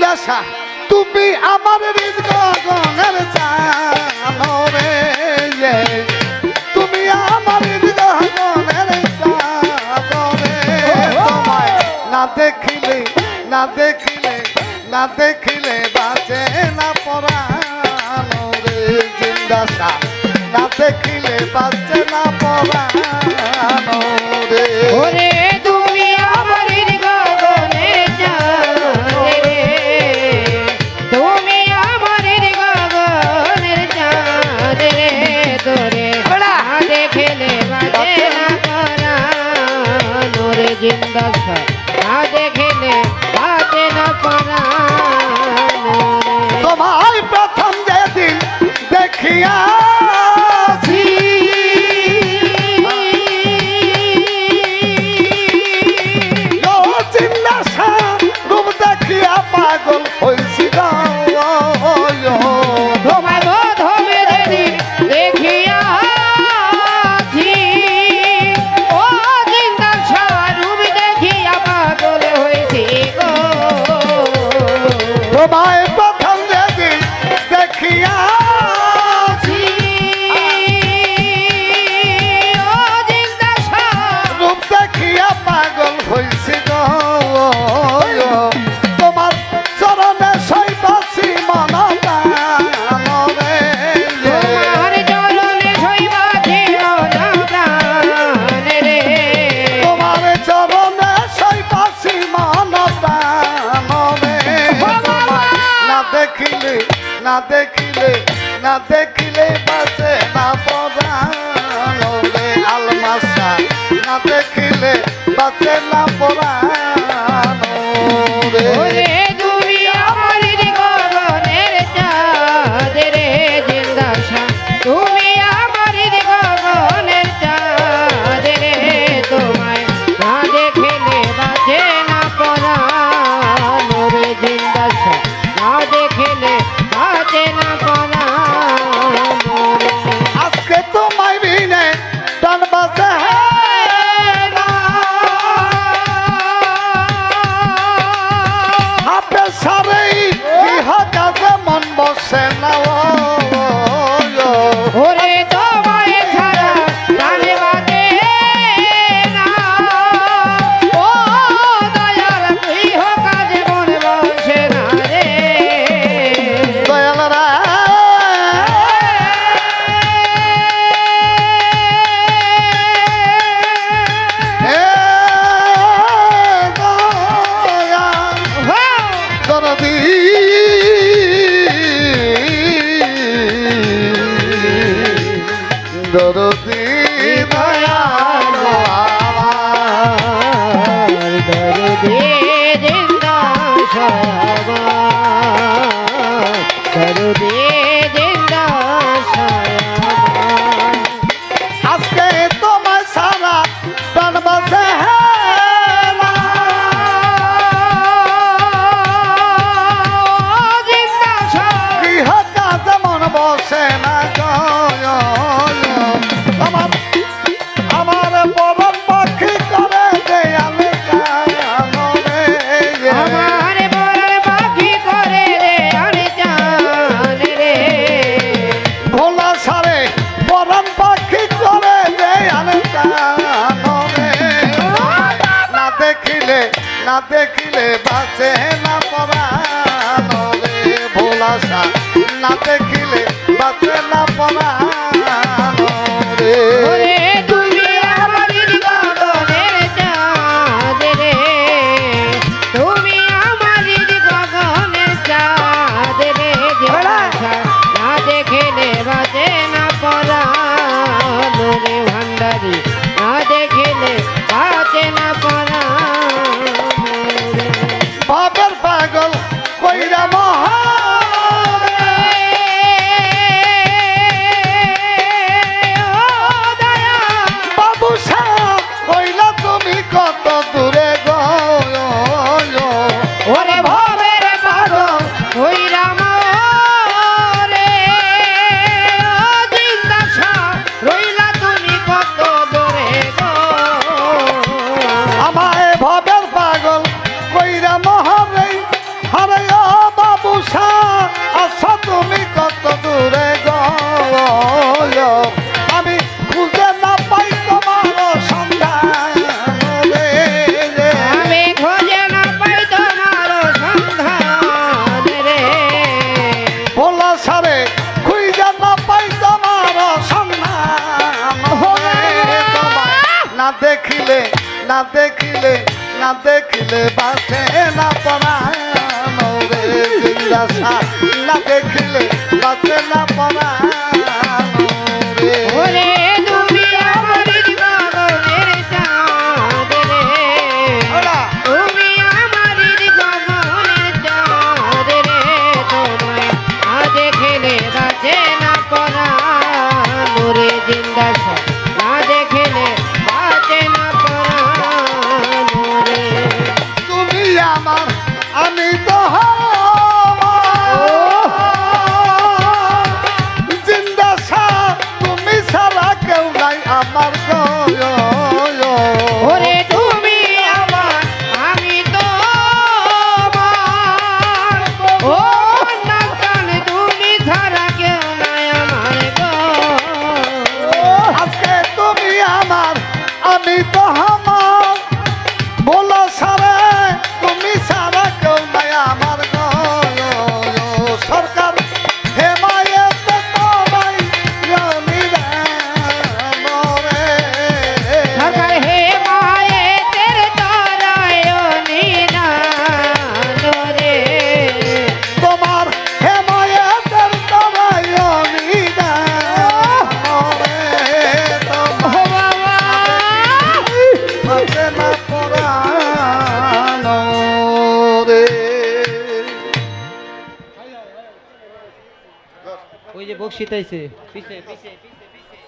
জিন্দাসা তুমি আমার হৃদগগনের চানরে তুমি আমার হৃদগগনের চানরে তোমায় না দেখিলে না দেখিলে না দেখিলে বাঁচে না পরানো রে জিন্দাসা না দেখিলে বাঁচে না পরানো রে ওরে তুমি আমার গগনের চাঁদ রে তুমি আমার গগনের চাঁদ রে তোরে না দেখিলে বাজে না পরানো রে জিন্দাসা না দেখিলে বাজে না পরানো রে তোমায় প্রথম যেদিন দেখিয়াছি ও জিন্দাসা রূপ দেখিয়া পাগল হইছি গো তোমায় প্রথমে যেদিন দেখিয়াছি ও জিন্দাসা রূপ দেখিয়া পাগল হইছি গো তোমায় প্রথম যেদিন দেখিয়াছি ও জিন্দাসা রূপ দেখিয়া পাগল হইছি গো তোমার চরণে শৈবাসী মনদানরে তোমার চরণে শৈবাসী মনপ্রাণ রে তোমার চরণে শৈবাসী মনদানরে না দেখিলে না দেখিলে না দেখিলে বাঁচে না পরানো রে আলমাসা না দেখিলে বাঁচে না পরানো রে ওরে তুমি আমার গগনের চাঁদ রে জিন্দাসা তুমি আমার গগনের চাঁদ রে তোমায় না দেখিলে বাজে না পরানো রে জিন্দাসা না দেখিলে বাজে না পরানো রে আজকে তোমায় বিনে টান বাজে হাতে সারে ইহ কাজে মন বসে না ওরে তোমায় ছাড়া প্রাণে বাজে না ও দয়াল তুই হো কাজে মন বসে না রে দয়াল রা হে দয়াল দরদি দরদি দয়াল আমার দরদে জিন্দা শায়াবান দরদে জিন্দা শায়াবান আজকে তোমার সারা প্রাণ বাজে না জিন্দা শায়াবান গৃহ কাজে মন বসে না আমার আমার পরম পাখি করে দেয়াল কানরে আমার বড় পাখি করে রে আরে জান রে ভোলা সারে পরম পাখি করে দেয়াল কানরে না দেখিলে না দেখিলে বাঁচে না পরানো রে ভোলা সা না দেখিলে বাঁচে না পরানো রে ওরে তুমি আমার গগনের চাঁদ রে তুমি আমার গগনের চাঁদ রে জিজ্ঞাসা না দেখিলে বাজে না পরানো রে ভান্ডারি না দেখিলে বাজে না পরানো রে বাবার পাগল কইরা মহা বাবু সাহ কইলা তুমি কত দূরে গো দেখিলে বাঁচে না পরাণ রে। ওরে তুমি আমার গগনের চাঁদ রে ওরা তুমি আমার গগনের চাঁদ রে তোমায় না দেখলে বাঁচে না পরাণ রে জিন্দা সব না দেখলে বাঁচে না পরাণ রে তুমি আমার আমি তো জিন্দা সাহ তুমি ছাড়া কেউ নাই আমার গো। ওরে তুমি আমার আমি তো ও নাকান তুমি ছাড়া কেউ নাই আমার গো আজকে তুমি আমার আমি তো আমার বলো সারে তুমি ছাড়া কেউ নাই আমার গো। সরকার হেমায়েত তোমায় রে সরকার হে মায়ে তের তারায়নি নান রে তোমার হেমায়েতের তোমায় ও বাবা বাঁচে না পরাণ রে। ওই যে বকশিত আইছে পিছে পিছে পিছে পিছে